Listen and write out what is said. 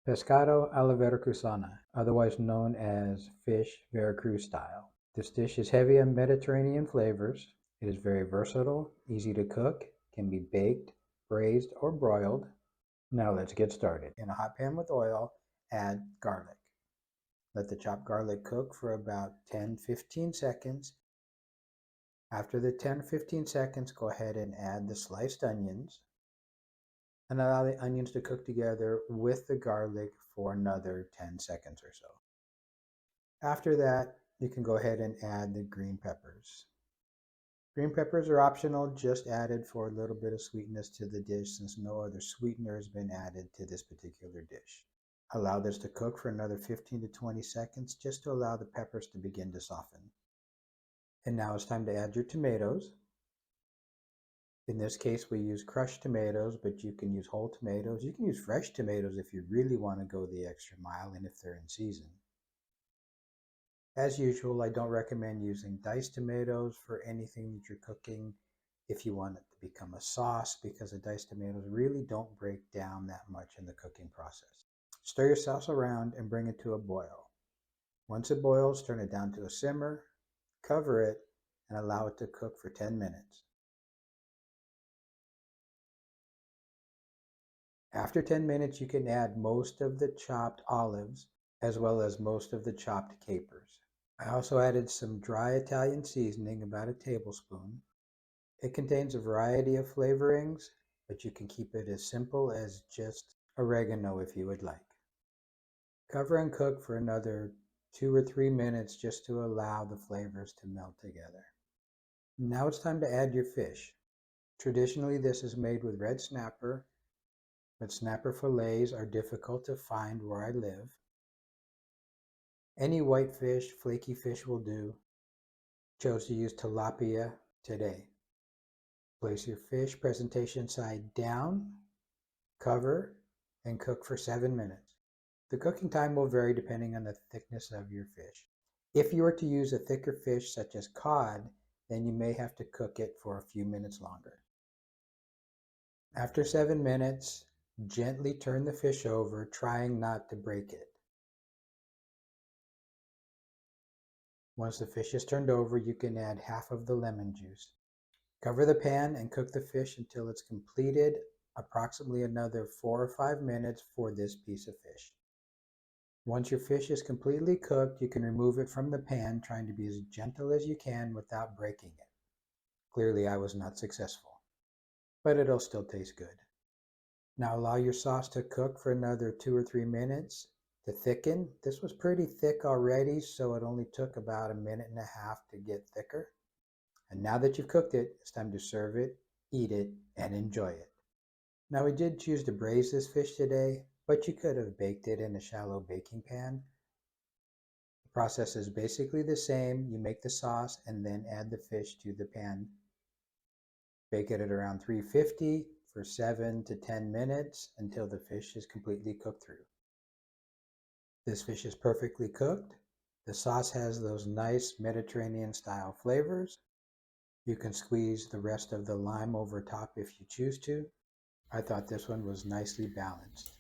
Pescado a la Veracruzana, otherwise known as fish Veracruz style. This dish is heavy on Mediterranean flavors. It is very versatile, easy to cook, can be baked, braised, or broiled. Now let's get started. In a hot pan with oil, add garlic. Let the chopped garlic cook for about 10-15 seconds. After the 10-15 seconds, go ahead and add the sliced onions and allow the onions to cook together with the garlic for another 10 seconds or so. After that, you can go ahead and add the green peppers. Green peppers are optional, just added for a little bit of sweetness to the dish since no other sweetener has been added to this particular dish. Allow this to cook for another 15 to 20 seconds just to allow the peppers to begin to soften. And now it's time to add your tomatoes. In this case, we use crushed tomatoes, but you can use whole tomatoes. You can use fresh tomatoes if you really want to go the extra mile and if they're in season. As usual, I don't recommend using diced tomatoes for anything that you're cooking if you want it to become a sauce, because the diced tomatoes really don't break down that much in the cooking process. Stir your sauce around and bring it to a boil. Once it boils, turn it down to a simmer, cover it, and allow it to cook for 10 minutes. After 10 minutes, you can add most of the chopped olives as well as most of the chopped capers. I also added some dry Italian seasoning, about a tablespoon. It contains a variety of flavorings, but you can keep it as simple as just oregano if you would like. Cover and cook for another 2 or 3 minutes just to allow the flavors to melt together. Now it's time to add your fish. Traditionally, this is made with red snapper, but snapper fillets are difficult to find where I live. Any whitefish, flaky fish will do. Chose to use tilapia today. Place your fish presentation side down, cover, and cook for 7 minutes. The cooking time will vary depending on the thickness of your fish. If you were to use a thicker fish such as cod, then you may have to cook it for a few minutes longer. After 7 minutes, gently turn the fish over, trying not to break it. Once the fish is turned over, you can add half of the lemon juice. Cover the pan and cook the fish until it's completed, approximately another 4 or 5 minutes for this piece of fish. Once your fish is completely cooked, you can remove it from the pan, trying to be as gentle as you can without breaking it. Clearly, I was not successful, but it'll still taste good. Now allow your sauce to cook for another 2 or 3 minutes to thicken. This was pretty thick already, so it only took about a minute and a half to get thicker. And now that you've cooked it, it's time to serve it, eat it, and enjoy it. Now we did choose to braise this fish today, but you could have baked it in a shallow baking pan. The process is basically the same. You make the sauce and then add the fish to the pan. Bake it at around 350 for 7 to 10 minutes until the fish is completely cooked through. This fish is perfectly cooked. The sauce has those nice Mediterranean style flavors. You can squeeze the rest of the lime over top if you choose to. I thought this one was nicely balanced.